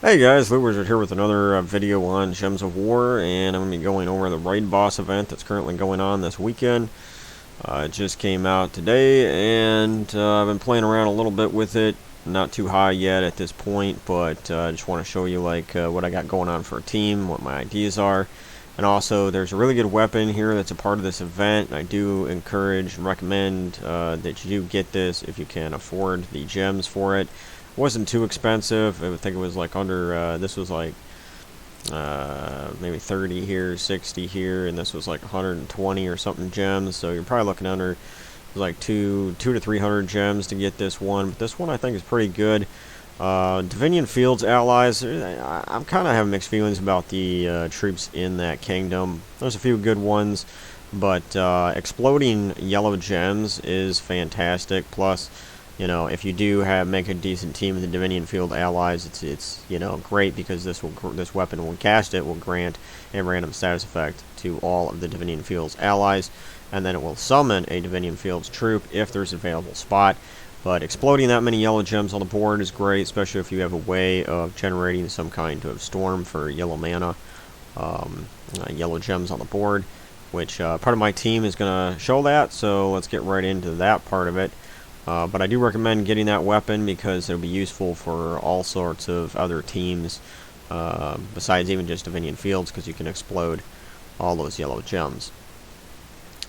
Hey guys, LootWizard here with another video on Gems of War, and I'm going to be going over the raid boss event that's currently going on this weekend. It just came out today, and I've been playing around a little bit with it. Not too high yet at this point, but I just want to show you what I got going on for a team, what my ideas are. And also, there's a really good weapon here that's a part of this event. I do encourage and recommend that you do get this if you can afford the gems for it. Wasn't too expensive. I think it was like under, this was like maybe 30 here, 60 here, and this was like 120 or something gems. So you're probably looking under like two to 300 gems to get this one. But this one I think is pretty good. Divinian Fields allies, I'm kind of having mixed feelings about the troops in that kingdom. There's a few good ones, but exploding yellow gems is fantastic. Plus, you know, if you do make a decent team of the Divinian Field allies, it's you know, great because this weapon, when cast it, will grant a random status effect to all of the Divinian Fields allies, and then it will summon a Divinian Fields troop if there's an available spot. But exploding that many yellow gems on the board is great, especially if you have a way of generating some kind of storm for yellow mana, yellow gems on the board, which part of my team is going to show that, so let's get right into that part of it. But I do recommend getting that weapon because it'll be useful for all sorts of other teams, besides even just Divinian Fields, because you can explode all those yellow gems.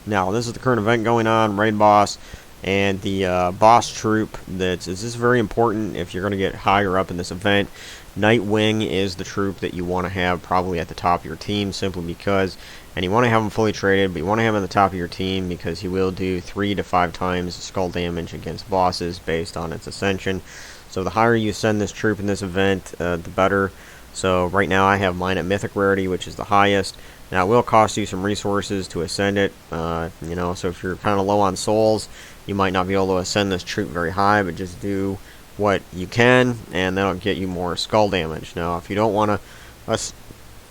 Now, this is the current event going on, Raid Boss. And the boss troop this is very important if you're going to get higher up in this event. Nightwing is the troop that you want to have probably at the top of your team, simply because, and you want to have him fully traded, but you want to have him at the top of your team because he will do 3 to 5 times skull damage against bosses based on its ascension. So the higher you send this troop in this event, the better. So right now I have mine at Mythic Rarity, which is the highest. Now it will cost you some resources to ascend it, you know, so if you're kind of low on souls, you might not be able to ascend this troop very high, but just do what you can, and that'll get you more skull damage. Now, if you don't want to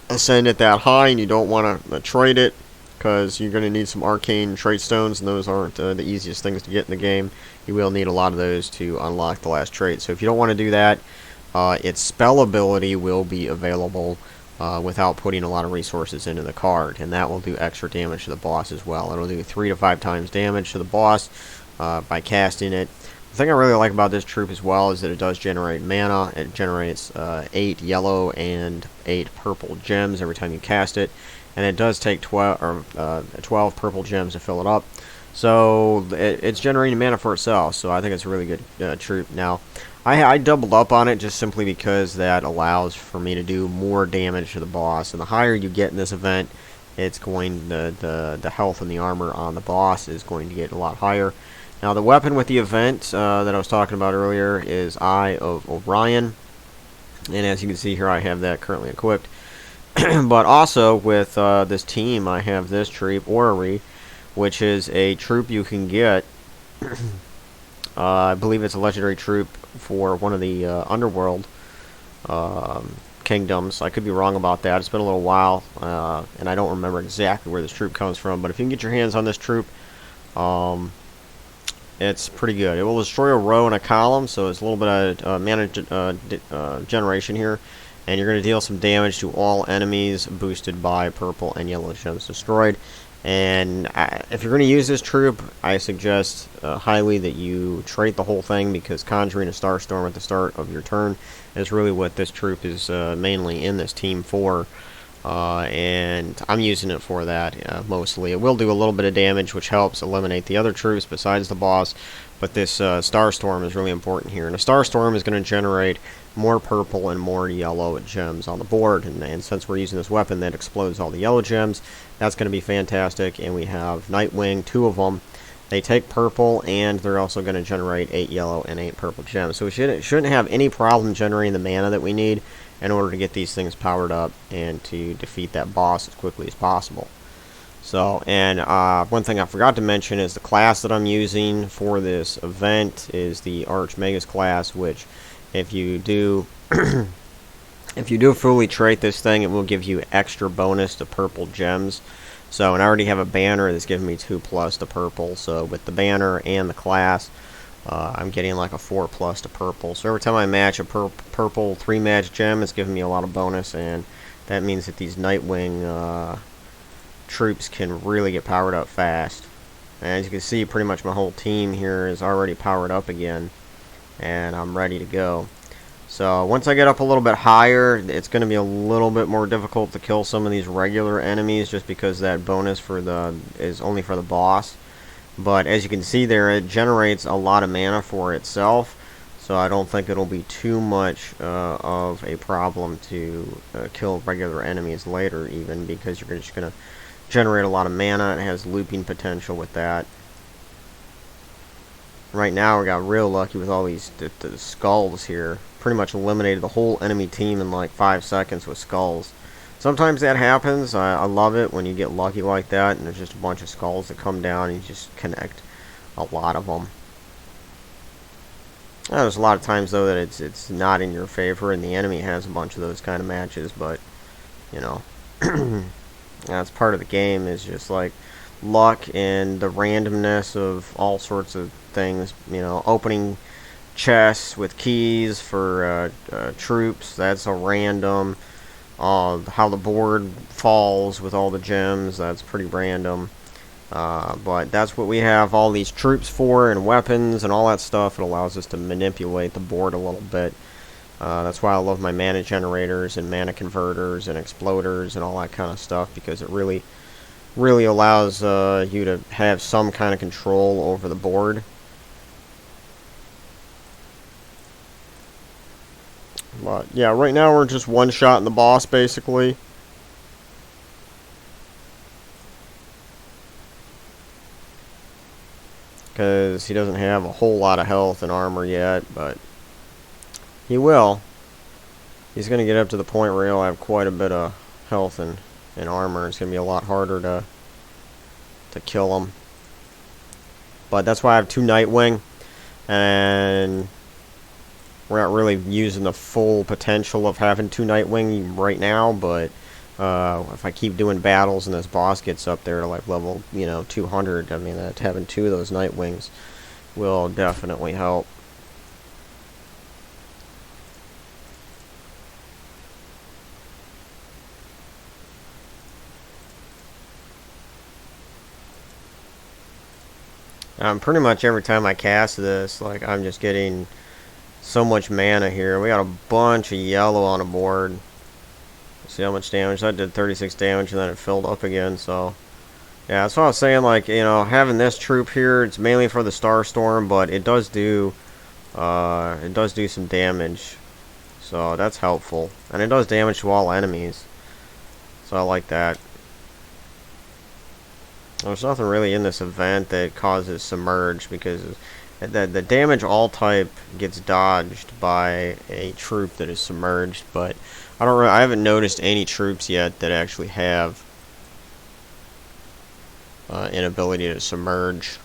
ascend it that high, and you don't want to trade it, because you're going to need some arcane trait stones, and those aren't the easiest things to get in the game, you will need a lot of those to unlock the last trait. So if you don't want to do that, its spell ability will be available without putting a lot of resources into the card, and that will do extra damage to the boss as well. It'll do 3 to 5 times damage to the boss by casting it. The thing I really like about this troop as well is that it does generate mana. It generates 8 yellow and 8 purple gems every time you cast it, and it does take 12 purple gems to fill it up. So it's generating mana for itself, so I think it's a really good troop. Now, I doubled up on it just simply because that allows for me to do more damage to the boss, and the higher you get in this event, it's going the health and the armor on the boss is going to get a lot higher. Now, the weapon with the event that I was talking about earlier is Eye of Orion, and as you can see here, I have that currently equipped. But also with this team, I have this troop, Orrery, which is a troop you can get. I believe it's a legendary troop for one of the underworld kingdoms. I could be wrong about that. It's been a little while, and I don't remember exactly where this troop comes from. But if you can get your hands on this troop, it's pretty good. It will destroy a row and a column, so it's a little bit of mana generation here. And you're going to deal some damage to all enemies boosted by purple and yellow gems destroyed. And if you're going to use this troop, I suggest highly that you trade the whole thing, because conjuring a Starstorm at the start of your turn is really what this troop is mainly in this team for. And I'm using it for that mostly. It will do a little bit of damage, which helps eliminate the other troops besides the boss, but this Starstorm is really important here. And a Starstorm is going to generate more purple and more yellow gems on the board, and since we're using this weapon that explodes all the yellow gems, that's going to be fantastic. And we have Nightwing, 2 of them. They take purple, and they're also going to generate 8 yellow and 8 purple gems. So we shouldn't have any problem generating the mana that we need in order to get these things powered up and to defeat that boss as quickly as possible. So, and one thing I forgot to mention is the class that I'm using for this event is the Archmagus class, which if you do if you do fully trait this thing, it will give you extra bonus to purple gems. So, and I already have a banner that's giving me 2+ to purple. So with the banner and the class, I'm getting like a 4+ to purple. So every time I match a purple 3-match gem, it's giving me a lot of bonus, and that means that these Nightwing troops can really get powered up fast. And as you can see, pretty much my whole team here is already powered up again, and I'm ready to go. So once I get up a little bit higher, it's going to be a little bit more difficult to kill some of these regular enemies, just because that bonus is only for the boss. But as you can see there, it generates a lot of mana for itself, so I don't think it'll be too much of a problem to kill regular enemies later, even, because you're just going to generate a lot of mana. It has looping potential with that. Right now we got real lucky with all these the skulls here. Pretty much eliminated the whole enemy team in like 5 seconds with skulls. Sometimes that happens. I love it when you get lucky like that and there's just a bunch of skulls that come down and you just connect a lot of them. There's a lot of times though that it's not in your favor and the enemy has a bunch of those kind of matches, but you know, that's part of the game, is just like luck and the randomness of all sorts of things. You know, opening chests with keys for troops, that's a random. How the board falls with all the gems, that's pretty random. But that's what we have all these troops for, and weapons and all that stuff. It allows us to manipulate the board a little bit. That's why I love my mana generators and mana converters and exploders and all that kind of stuff, because it really allows you to have some kind of control over the board. But yeah, right now we're just one-shotting the boss basically. Because he doesn't have a whole lot of health and armor yet, but he will. He's going to get up to the point where he'll have quite a bit of health and armor. It's going to be a lot harder to kill him. But that's why I have 2 Nightwing, and we're not really using the full potential of having 2 Nightwing right now, but if I keep doing battles and this boss gets up there to like level, 200, I mean, having 2 of those Nightwings will definitely help. Pretty much every time I cast this, like, I'm just getting so much mana here. We got a bunch of yellow on the board. See how much damage that did? 36 damage, and then it filled up again. So yeah, that's what I was saying. Like, having this troop here, it's mainly for the Starstorm, but it does do some damage, so that's helpful, and it does damage to all enemies, so I like that. There's nothing really in this event that causes submerge, because the damage all type gets dodged by a troop that is submerged, but I haven't noticed any troops yet that actually have an ability to submerge.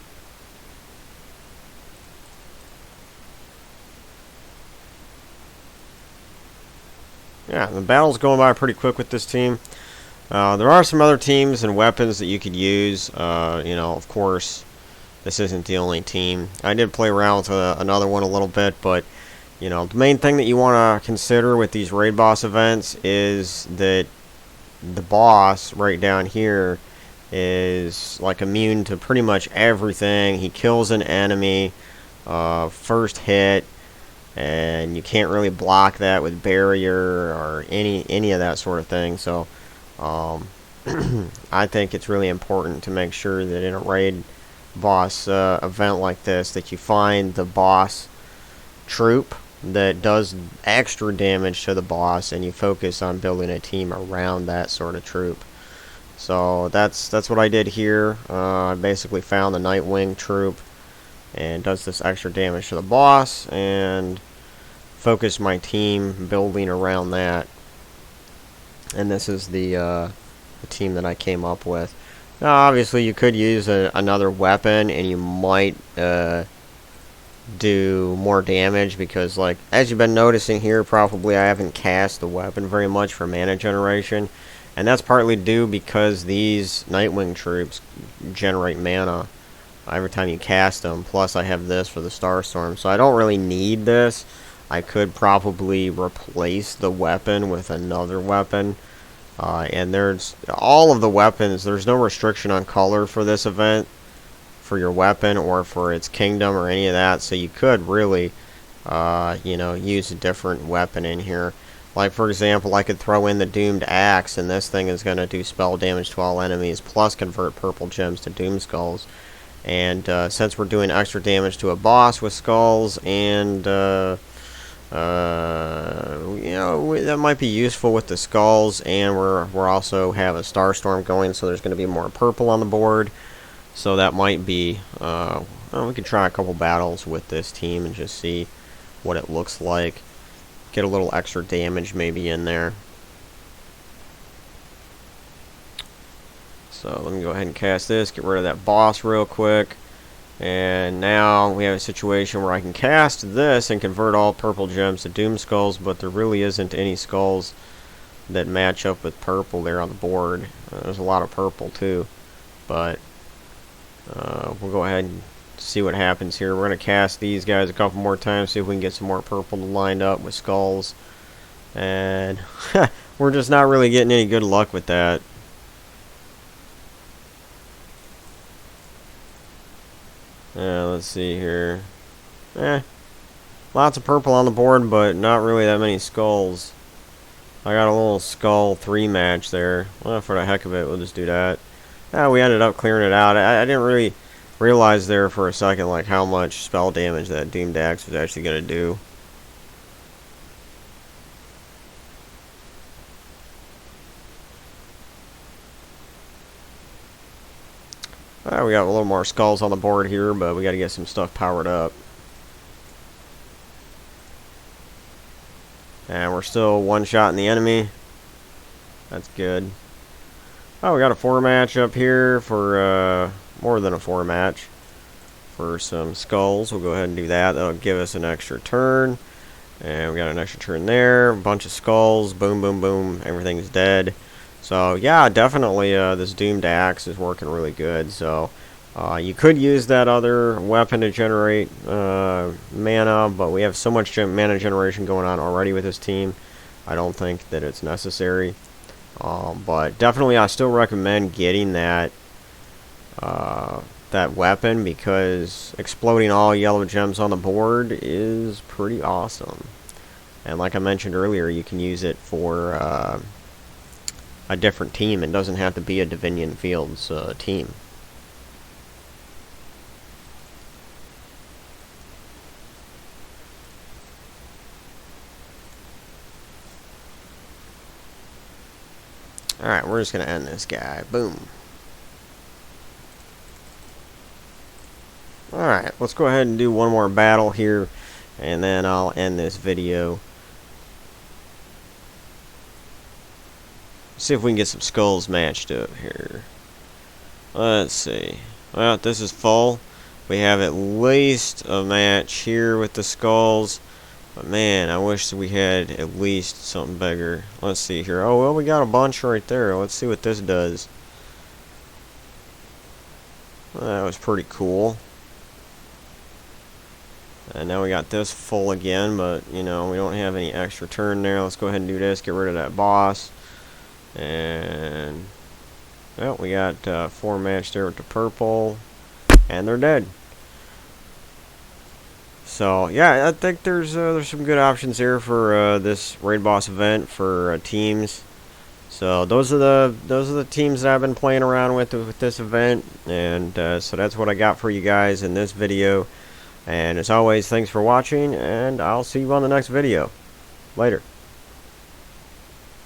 Yeah, the battle's going by pretty quick with this team. There are some other teams and weapons that you could use. Of course, this isn't the only team. I did play around with another one a little bit, but the main thing that you want to consider with these raid boss events is that the boss right down here is like immune to pretty much everything. He kills an enemy first hit, and you can't really block that with barrier or any of that sort of thing. So I think it's really important to make sure that in a raid boss event like this, that you find the boss troop that does extra damage to the boss, and you focus on building a team around that sort of troop. So that's what I did here. I basically found the Nightwing troop, and does this extra damage to the boss, and focused my team building around that. And this is the team that I came up with. Now, obviously, you could use another weapon, and you might do more damage, because, like, as you've been noticing here, probably I haven't cast the weapon very much for mana generation, and that's partly due because these Nightwing troops generate mana every time you cast them. Plus, I have this for the Starstorm, so I don't really need this. I could probably replace the weapon with another weapon. And there's all of the weapons. There's no restriction on color for this event, for your weapon or for its kingdom or any of that. So you could really, you know, use a different weapon in here. Like, for example, I could throw in the Doomed Axe, and this thing is going to do spell damage to all enemies, plus convert purple gems to Doom Skulls. And since we're doing extra damage to a boss with skulls, and you know, that might be useful with the skulls, and we're also have a Starstorm going, so there's going to be more purple on the board. So that might be, well, we could try a couple battles with this team and just see what it looks like. Get a little extra damage maybe in there. So let me go ahead and cast this, get rid of that boss real quick. And now we have a situation where I can cast this and convert all purple gems to Doom Skulls, but there really isn't any skulls that match up with purple there on the board. There's a lot of purple too, but we'll go ahead and see what happens here. We're going to cast these guys a couple more times, see if we can get some more purple lined up with skulls. And we're just not really getting any good luck with that. Let's see here. Lots of purple on the board, but not really that many skulls. I got a little skull 3 match there. Well, for the heck of it, we'll just do that. We ended up clearing it out. I didn't really realize there for a second like how much spell damage that Doomed Axe was actually going to do. We got a little more skulls on the board here, but we got to get some stuff powered up. And we're still one-shotting the enemy. That's good. Oh, we got a 4 match up here for more than a 4 match for some skulls. We'll go ahead and do that. That'll give us an extra turn. And we got an extra turn there. A bunch of skulls. Boom, boom, boom. Everything's dead. So, yeah, definitely this Doomed Axe is working really good. So, you could use that other weapon to generate mana, but we have so much mana generation going on already with this team. I don't think that it's necessary. But definitely I still recommend getting that that weapon, because exploding all yellow gems on the board is pretty awesome. And like I mentioned earlier, you can use it for a different team. It doesn't have to be a Divinian Fields team. Alright, we're just going to end this guy. Boom. Alright, let's go ahead and do one more battle here, and then I'll end this video. See if we can get some skulls matched up here. Let's see. Well, this is full. We have at least a match here with the skulls. But man, I wish we had at least something bigger. Let's see here. Oh, well, we got a bunch right there. Let's see what this does. Well, that was pretty cool. And now we got this full again, but, you know, we don't have any extra turn there. Let's go ahead and do this. Get rid of that boss. And, well, we got 4 match there with the purple. And they're dead. So, yeah, I think there's some good options here for this raid boss event for teams. So those are the teams that I've been playing around with this event, and so that's what I got for you guys in this video. And as always, thanks for watching, and I'll see you on the next video. Later.